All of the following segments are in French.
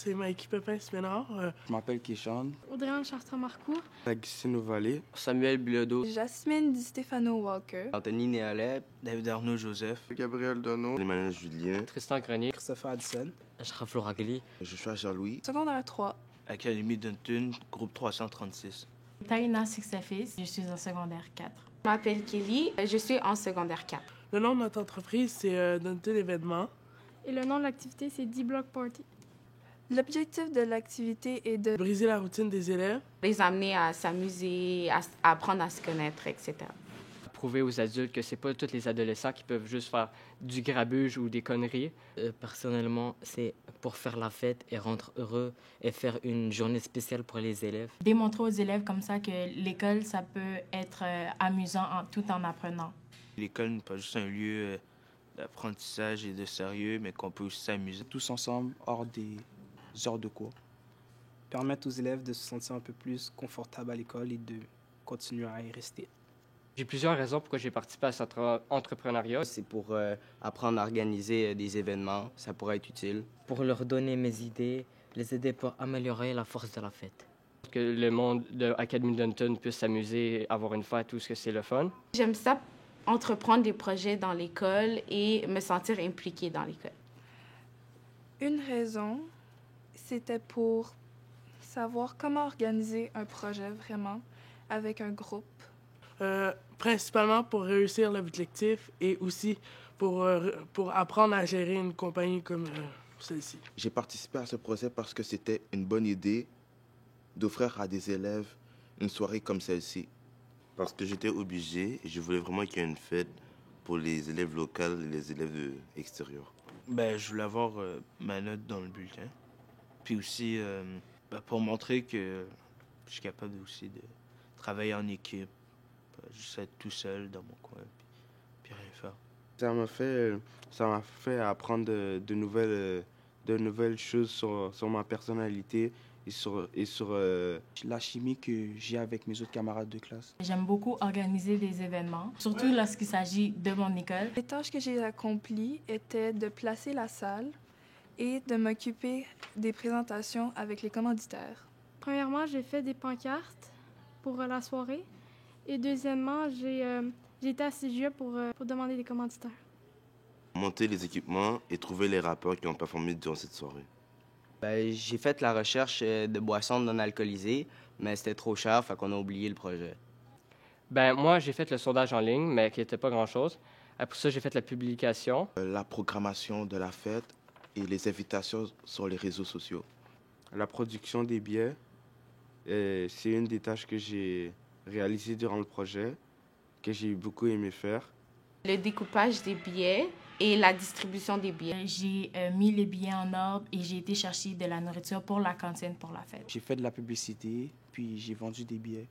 c'est Mikey Pepin-Sménard. Je m'appelle Kéchan. Audrey-Anne Chartrand-Marcourt. Agustine Vallée. Samuel Bilodeau. Jasmine Di Stefano Walker. Anthony Néalet. David Arnaud Joseph. Gabriel Donneau. Emmanuel Julien. Tristan Grenier. Christopher Addison. Ashraf Loragli. Joshua Jean-Louis. Secondaire 3. Académie Dunton, groupe 336. Taina Sixafis, je suis en secondaire 4. Je m'appelle Kelly, je suis en secondaire 4. Le nom de notre entreprise, c'est Dunton Événements. Et le nom de l'activité, c'est D-Block Party. L'objectif de l'activité est de briser la routine des élèves, les amener à s'amuser, à apprendre à se connaître, etc. Prouver aux adultes que c'est pas tous les adolescents qui peuvent juste faire du grabuge ou des conneries. Personnellement, c'est pour faire la fête et rendre heureux et faire une journée spéciale pour les élèves. Démontrer aux élèves comme ça que l'école, ça peut être amusant tout en apprenant. L'école n'est pas juste un lieu d'apprentissage et de sérieux, mais qu'on peut aussi s'amuser. Tous ensemble, hors des heures de cours. Permettre aux élèves de se sentir un peu plus confortables à l'école et de continuer à y rester. J'ai plusieurs raisons pourquoi j'ai participé à cet entrepreneuriat. C'est pour apprendre à organiser des événements, ça pourrait être utile. Pour leur donner mes idées, les aider pour améliorer la force de la fête. Que le monde de l'Académie Dunton puisse s'amuser, avoir une fête, tout ce que c'est le fun. J'aime ça, entreprendre des projets dans l'école et me sentir impliquée dans l'école. Une raison, c'était pour savoir comment organiser un projet vraiment avec un groupe. Principalement pour réussir l'objectif et aussi pour apprendre à gérer une compagnie comme celle-ci. J'ai participé à ce projet parce que c'était une bonne idée d'offrir à des élèves une soirée comme celle-ci. Parce que j'étais obligé et je voulais vraiment qu'il y ait une fête pour les élèves locaux et les élèves extérieurs. Je voulais avoir ma note dans le bulletin. Puis aussi pour montrer que je suis capable aussi de travailler en équipe. Juste être tout seul dans mon coin, puis rien faire. Ça m'a fait apprendre de nouvelles choses sur ma personnalité et sur la chimie que j'ai avec mes autres camarades de classe. J'aime beaucoup organiser des événements, surtout lorsqu'il s'agit de mon école. Les tâches que j'ai accomplies étaient de placer la salle et de m'occuper des présentations avec les commanditaires. Premièrement, j'ai fait des pancartes pour la soirée. Et deuxièmement, j'ai été à CGE pour demander des commanditaires. Monter les équipements et trouver les rappeurs qui ont performé durant cette soirée. J'ai fait la recherche de boissons non alcoolisées, mais c'était trop cher, fait qu'on a oublié le projet. Moi, j'ai fait le sondage en ligne, mais qui n'était pas grand-chose. Après ça, j'ai fait la publication. La programmation de la fête et les invitations sur les réseaux sociaux. La production des billets, c'est une des tâches que j'ai réalisé durant le projet, que j'ai beaucoup aimé faire. Le découpage des billets et la distribution des billets. J'ai mis les billets en ordre et j'ai été chercher de la nourriture pour la cantine pour la fête. J'ai fait de la publicité, puis j'ai vendu des billets.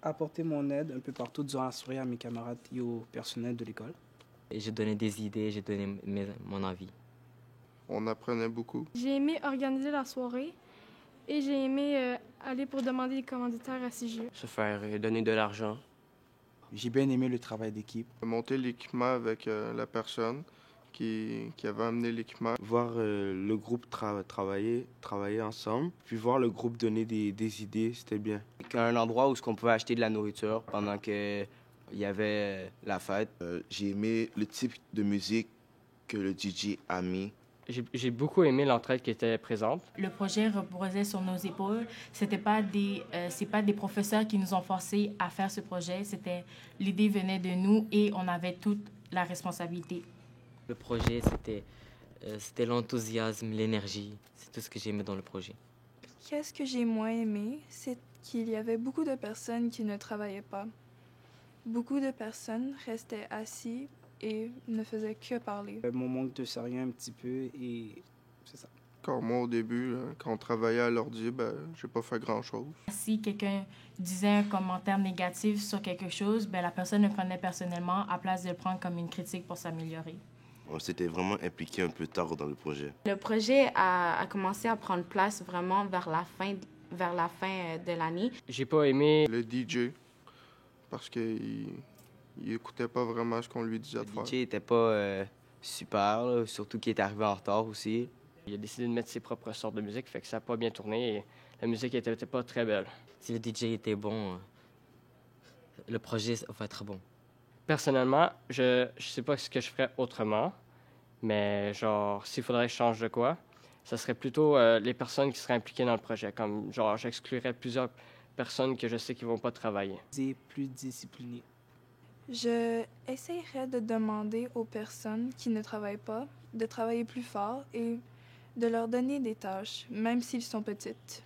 Apporter mon aide un peu partout durant la soirée à mes camarades et au personnel de l'école. Et j'ai donné des idées, j'ai donné mon avis. On apprenait beaucoup. J'ai aimé organiser la soirée. Et j'ai aimé aller pour demander des commanditaires à CGE. Se faire donner de l'argent. J'ai bien aimé le travail d'équipe. Monter l'équipement avec la personne qui avait amené l'équipement. Voir le groupe travailler ensemble, puis voir le groupe donner des idées, c'était bien. Un endroit où on pouvait acheter de la nourriture pendant qu'il y avait la fête. J'ai aimé le type de musique que le DJ a mis. J'ai beaucoup aimé l'entraide qui était présente. Le projet reposait sur nos épaules. C'est pas des professeurs qui nous ont forcés à faire ce projet. L'idée venait de nous et on avait toute la responsabilité. Le projet, c'était l'enthousiasme, l'énergie. C'est tout ce que j'aimais dans le projet. Qu'est-ce que j'ai moins aimé, c'est qu'il y avait beaucoup de personnes qui ne travaillaient pas. Beaucoup de personnes restaient assises et ne faisait que parler. Mon manque de sérieux un petit peu et c'est ça. Quand moi, au début, quand on travaillait à l'ordi, j'ai pas fait grand-chose. Si quelqu'un disait un commentaire négatif sur quelque chose, la personne le prenait personnellement à place de le prendre comme une critique pour s'améliorer. On s'était vraiment impliqué un peu tard dans le projet. Le projet a commencé à prendre place vraiment vers la fin de l'année. J'ai pas aimé le DJ parce qu'il écoutait pas vraiment ce qu'on lui disait de faire. Le DJ était pas super, là, surtout qu'il est arrivé en retard aussi. Il a décidé de mettre ses propres sortes de musique, fait que ça n'a pas bien tourné et la musique n'était pas très belle. Si le DJ était bon, le projet va être bon. Personnellement, je sais pas ce que je ferais autrement, mais genre, s'il faudrait que je change de quoi, ça serait plutôt les personnes qui seraient impliquées dans le projet. Comme, genre, j'exclurais plusieurs personnes que je sais qui vont pas travailler. C'est plus discipliné. Je essayerais de demander aux personnes qui ne travaillent pas de travailler plus fort et de leur donner des tâches, même s'ils sont petites.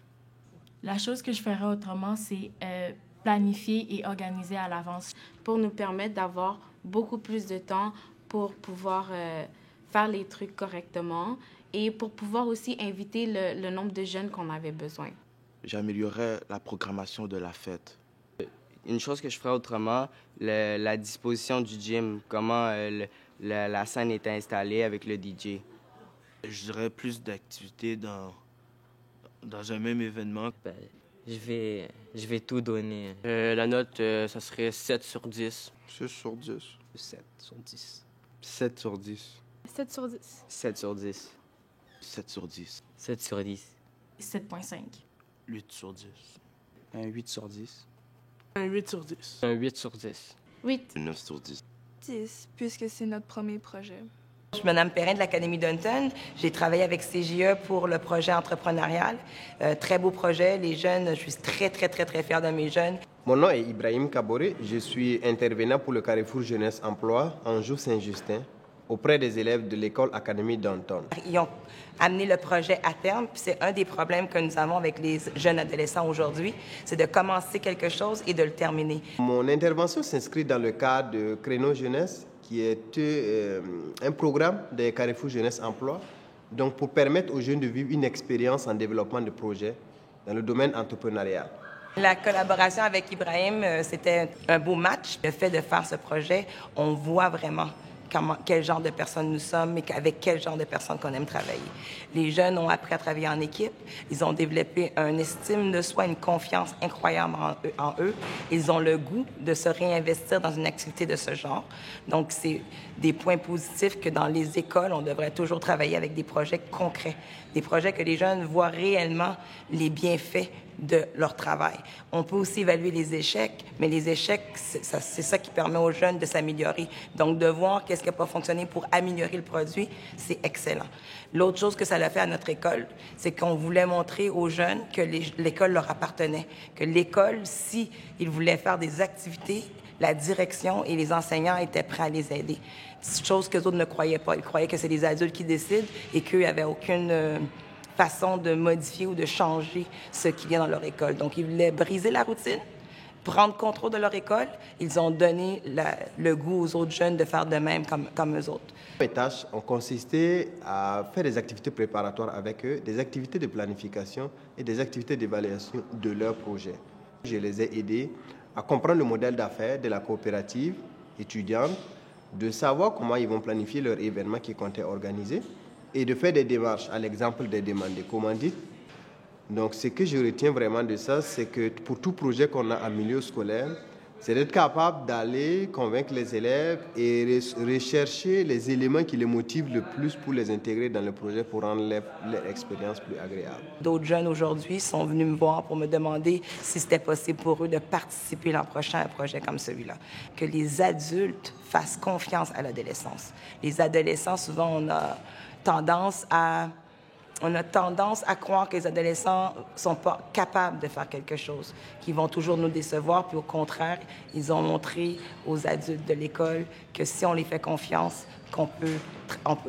La chose que je ferais autrement, c'est planifier et organiser à l'avance. Pour nous permettre d'avoir beaucoup plus de temps pour pouvoir faire les trucs correctement et pour pouvoir aussi inviter le nombre de jeunes qu'on avait besoin. J'améliorerais la programmation de la fête. Une chose que je ferais autrement, la disposition du gym, comment la scène est installée avec le DJ. Je dirais plus d'activités dans un même événement. Je vais tout donner. La note, ça serait 7 sur 10. 6 sur 10. 7 sur 10. 7 sur 10. 7 sur 10. 7 sur 10. 7 sur 10. 7 sur 10. 7,5. 8 sur 10. Un 8 sur 10. Un 8 sur 10. Un 8 sur 10. 8. 9 sur 10. 10, puisque c'est notre premier projet. Je suis Mme Perrin de l'Académie Dunton. J'ai travaillé avec CJE pour le projet entrepreneurial. Très beau projet. Les jeunes, je suis très fière de mes jeunes. Mon nom est Ibrahim Kaboré. Je suis intervenant pour le Carrefour Jeunesse Emploi Anjou-Saint-Justin auprès des élèves de l'école Académie Dunton. Ils ont amené le projet à terme. C'est un des problèmes que nous avons avec les jeunes adolescents aujourd'hui, c'est de commencer quelque chose et de le terminer. Mon intervention s'inscrit dans le cadre de Créneau Jeunesse, qui est un programme de Carrefour Jeunesse Emploi, donc pour permettre aux jeunes de vivre une expérience en développement de projets dans le domaine entrepreneurial. La collaboration avec Ibrahim, c'était un beau match. Le fait de faire ce projet, on voit vraiment quel genre de personnes nous sommes et avec quel genre de personnes qu'on aime travailler. Les jeunes ont appris à travailler en équipe. Ils ont développé une estime de soi, une confiance incroyable en eux. Ils ont le goût de se réinvestir dans une activité de ce genre. Donc, c'est des points positifs que dans les écoles, on devrait toujours travailler avec des projets concrets, des projets que les jeunes voient réellement les bienfaits de leur travail. On peut aussi évaluer les échecs, mais les échecs, c'est ça qui permet aux jeunes de s'améliorer. Donc, de voir qu'est-ce qui n'a pas fonctionné pour améliorer le produit, c'est excellent. L'autre chose que ça a fait à notre école, c'est qu'on voulait montrer aux jeunes que l'école leur appartenait, que l'école, si ils voulaient faire des activités, la direction et les enseignants étaient prêts à les aider. Chose que les autres ne croyaient pas. Ils croyaient que c'est les adultes qui décident et qu'il n'y avait aucune façon de modifier ou de changer ce qui vient dans leur école. Donc, ils voulaient briser la routine, prendre contrôle de leur école. Ils ont donné le goût aux autres jeunes de faire de même comme eux autres. Mes tâches ont consisté à faire des activités préparatoires avec eux, des activités de planification et des activités d'évaluation de leur projet. Je les ai aidés à comprendre le modèle d'affaires de la coopérative étudiante, de savoir comment ils vont planifier leur événement qu'ils comptaient organiser et de faire des démarches, à l'exemple des demandes de commandites. Donc, ce que je retiens vraiment de ça, c'est que pour tout projet qu'on a en milieu scolaire, c'est d'être capable d'aller convaincre les élèves et rechercher les éléments qui les motivent le plus pour les intégrer dans le projet pour rendre leur expérience plus agréable. D'autres jeunes aujourd'hui sont venus me voir pour me demander si c'était possible pour eux de participer l'an prochain à un projet comme celui-là. Que les adultes fassent confiance à l'adolescence. Les adolescents, souvent, on a tendance à croire que les adolescents ne sont pas capables de faire quelque chose, qu'ils vont toujours nous décevoir. Puis au contraire, ils ont montré aux adultes de l'école que si on les fait confiance,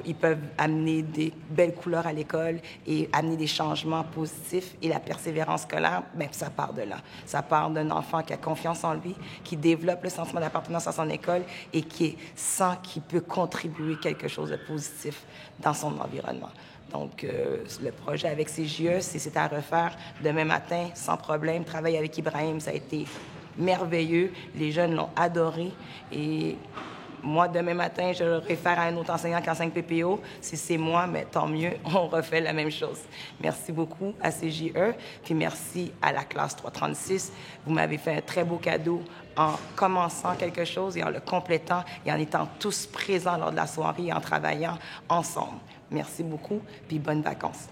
ils peuvent amener des belles couleurs à l'école et amener des changements positifs. Et la persévérance scolaire, bien, ça part de là. Ça part d'un enfant qui a confiance en lui, qui développe le sentiment d'appartenance à son école et qui sent qu'il peut contribuer quelque chose de positif dans son environnement. Donc, le projet avec CJE, c'est à refaire demain matin, sans problème. Travailler avec Ibrahim, ça a été merveilleux. Les jeunes l'ont adoré. Et moi, demain matin, je le réfère à un autre enseignant qui enseigne PPO. Si c'est moi, mais tant mieux, on refait la même chose. Merci beaucoup à CJE, puis merci à la classe 336. Vous m'avez fait un très beau cadeau en commençant quelque chose et en le complétant et en étant tous présents lors de la soirée et en travaillant ensemble. Merci beaucoup, puis bonnes vacances.